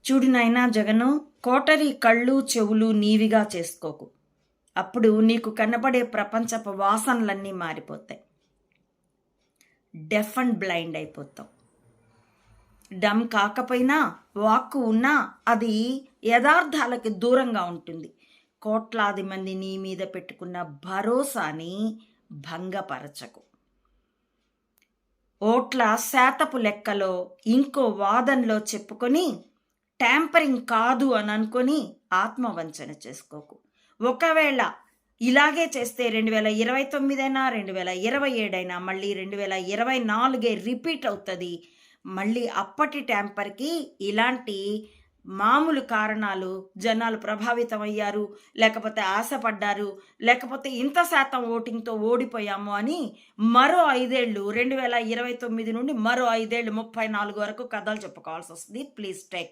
చూడు నాయనా జగను, కోటరీ కళ్ళు చెవులు నీవిగా చేసుకోకు. అప్పుడు నీకు కనబడే ప్రపంచపు వాసనలన్నీ మారిపోతాయి. డెఫ్ అండ్ బ్లైండ్ అయిపోతావు. డమ్ కాకపోయినా వాక్కు ఉన్నా అది యథార్థాలకు దూరంగా ఉంటుంది. కోట్లాది మంది నీ మీద పెట్టుకున్న భరోసాని భంగపరచకు. ఓట్ల శాతపు లెక్కలో ఇంకో వాదనలో చెప్పుకొని ట్యాంపరింగ్ కాదు అని అనుకొని ఆత్మవంచన చేసుకోకు. ఒకవేళ ఇలాగే చేస్తే 2029 అయినా 2027 అయినా మళ్ళీ 2024 రిపీట్ అవుతుంది. మళ్ళీ అప్పటి ట్యాంపర్కి ఇలాంటి మామూలు కారణాలు, జనాలు ప్రభావితం అయ్యారు, లేకపోతే ఆశపడ్డారు, లేకపోతే ఇంత శాతం ఓటింగ్తో ఓడిపోయాము అని మరో 5 ఏళ్ళు 2029 నుండి మరో 5 ఏళ్ళు 34 వరకు కథలు చెప్పుకోవాల్సి వస్తుంది. Please take